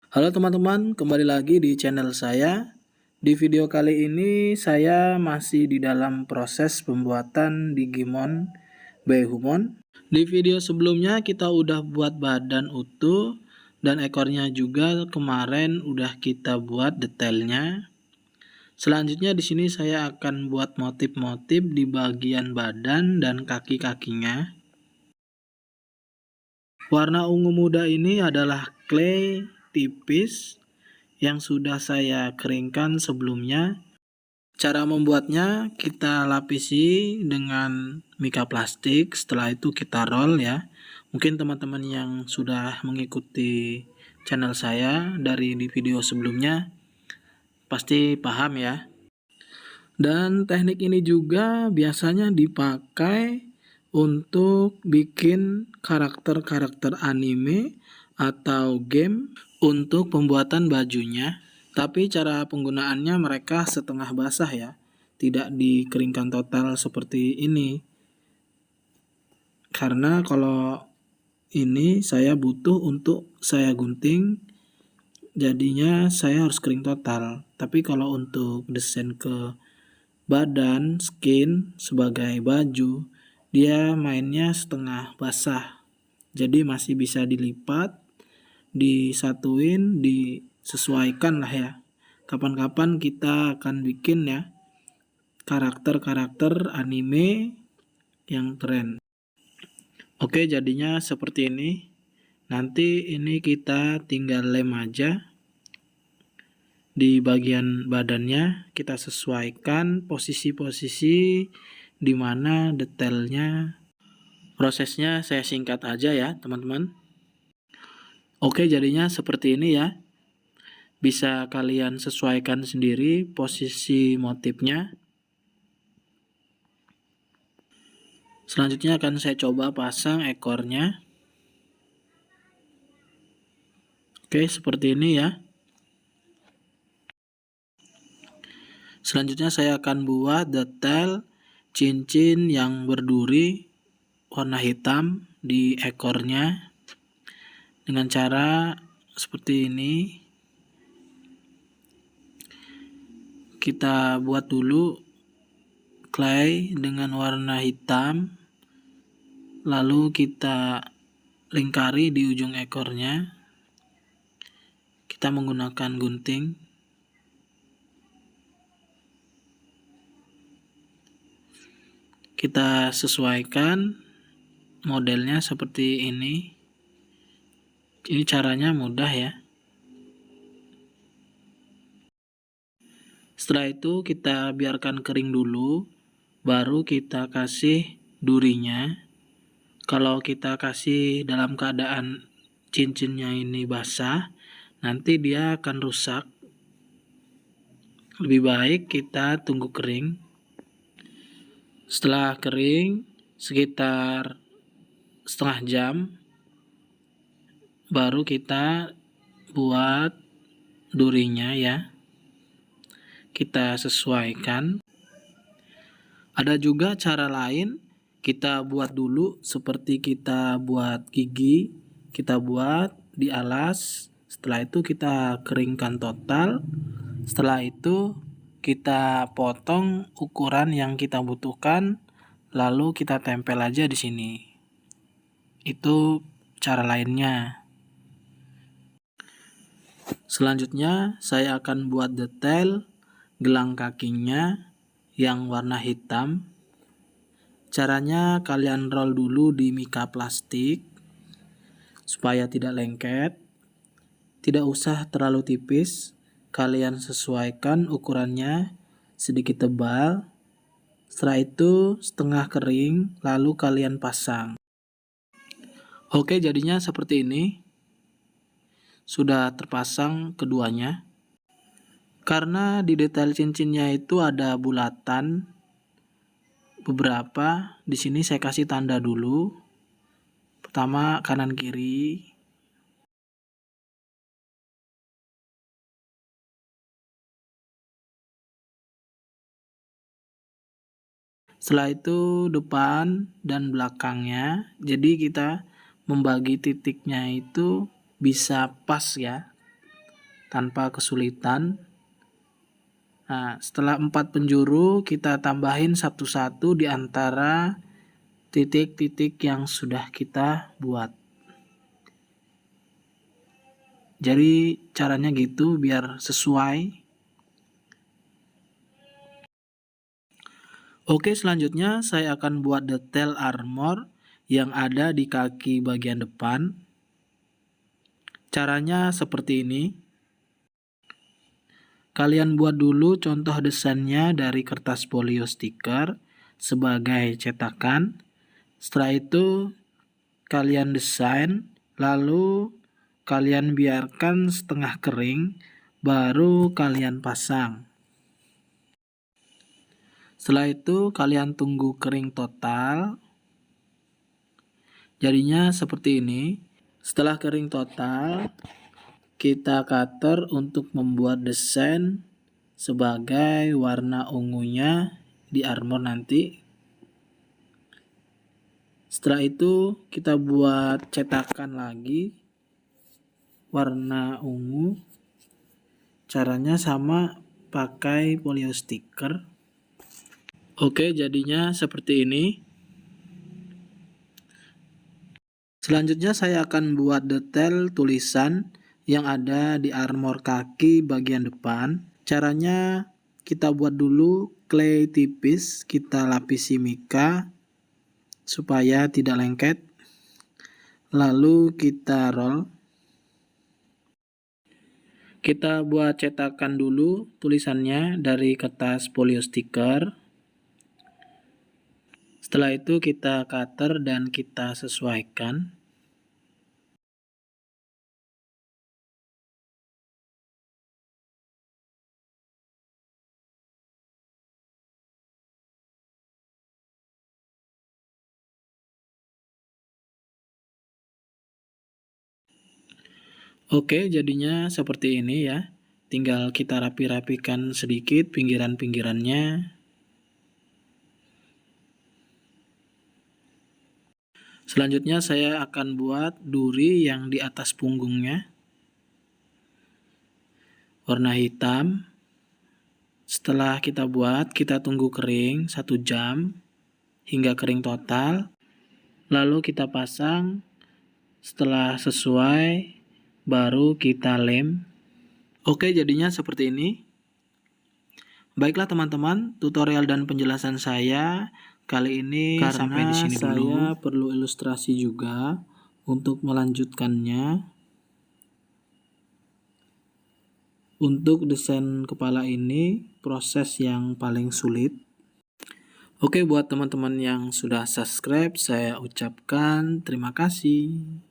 Halo teman-teman, kembali lagi di channel saya. Di video kali ini saya masih di dalam proses pembuatan Digimon Behumon. Di video sebelumnya kita udah buat badan utuh dan ekornya juga kemarin udah kita buat detailnya. Selanjutnya di sini saya akan buat motif-motif di bagian badan dan kaki-kakinya. Warna ungu muda ini adalah clay tipis yang sudah saya keringkan sebelumnya. Cara membuatnya kita lapisi dengan mika plastik, setelah itu kita roll ya. Mungkin teman-teman yang sudah mengikuti channel saya dari di video sebelumnya pasti paham ya. Dan teknik ini juga biasanya dipakai untuk bikin karakter-karakter anime atau game untuk pembuatan bajunya. Tapi cara penggunaannya mereka setengah basah ya, tidak dikeringkan total seperti ini. Karena kalau ini saya butuh untuk saya gunting, jadinya saya harus kering total. Tapi kalau untuk desain ke badan, skin sebagai baju, dia mainnya setengah basah. Jadi masih bisa dilipat, disatuin, disesuaikan lah ya. Kapan-kapan kita akan bikin ya karakter-karakter anime yang keren. Oke, jadinya seperti ini. Nanti ini kita tinggal lem aja. Di bagian badannya kita sesuaikan posisi-posisi di mana detailnya. Prosesnya saya singkat aja ya teman-teman. Oke, jadinya seperti ini ya. Bisa kalian sesuaikan sendiri posisi motifnya. Selanjutnya akan saya coba pasang ekornya. Oke, seperti ini ya. Selanjutnya saya akan buat detail cincin yang berduri warna hitam di ekornya dengan cara seperti ini. Kita buat dulu clay dengan warna hitam, lalu kita lingkari di ujung ekornya. Kita menggunakan gunting. Kita sesuaikan modelnya seperti ini. Ini caranya mudah ya. Setelah itu kita biarkan kering dulu, baru kita kasih durinya. Kalau kita kasih dalam keadaan cincinnya ini basah, nanti dia akan rusak. Lebih baik kita tunggu kering. Setelah kering sekitar setengah jam, baru kita buat durinya ya. Kita sesuaikan. Ada juga cara lain, kita buat dulu seperti kita buat gigi, kita buat di alas, setelah itu kita keringkan total, setelah itu kita potong ukuran yang kita butuhkan, lalu kita tempel aja di sini. Itu cara lainnya. Selanjutnya saya akan buat detail gelang kakinya yang warna hitam. Caranya kalian roll dulu di mika plastik supaya tidak lengket. Tidak usah terlalu tipis. Kalian sesuaikan ukurannya sedikit tebal. Setelah itu setengah kering, lalu kalian pasang. Oke, jadinya seperti ini. Sudah terpasang keduanya. Karena di detail cincinnya itu ada bulatan beberapa, di sini saya kasih tanda dulu. Pertama kanan kiri. Setelah itu depan dan belakangnya. Jadi kita membagi titiknya itu bisa pas ya. tanpa kesulitan. Nah, setelah 4 penjuru, kita tambahin satu-satu di antara titik-titik yang sudah kita buat. Jadi caranya gitu biar sesuai. Oke, selanjutnya saya akan buat detail armor yang ada di kaki bagian depan. Caranya seperti ini. Kalian buat dulu contoh desainnya dari kertas folio stiker sebagai cetakan. Setelah itu kalian desain, lalu kalian biarkan setengah kering, baru kalian pasang. Setelah itu kalian tunggu kering total. Jadinya seperti ini. Setelah kering total, kita cutter untuk membuat desain sebagai warna ungunya di armor nanti. Setelah itu kita buat cetakan lagi warna ungu. Caranya sama, pakai folio stiker. Oke, jadinya seperti ini. Selanjutnya saya akan buat detail tulisan yang ada di armor kaki bagian depan. Caranya kita buat dulu clay tipis, kita lapisi mica supaya tidak lengket. Lalu kita roll. Kita buat cetakan dulu tulisannya dari kertas folio stiker. Setelah itu kita cutter dan kita sesuaikan. Oke, jadinya seperti ini ya. Tinggal kita rapi-rapikan sedikit pinggiran-pinggirannya. Selanjutnya saya akan buat duri yang di atas punggungnya. Warna hitam. Setelah kita buat, kita tunggu kering 1 jam hingga kering total. Lalu kita pasang. Setelah sesuai, baru kita lem. Oke, jadinya seperti ini. Baiklah teman-teman, tutorial dan penjelasan saya kali ini sampai di sini dulu. Saya perlu ilustrasi juga untuk melanjutkannya. Untuk desain kepala ini proses yang paling sulit. Oke, buat teman-teman yang sudah subscribe, saya ucapkan terima kasih.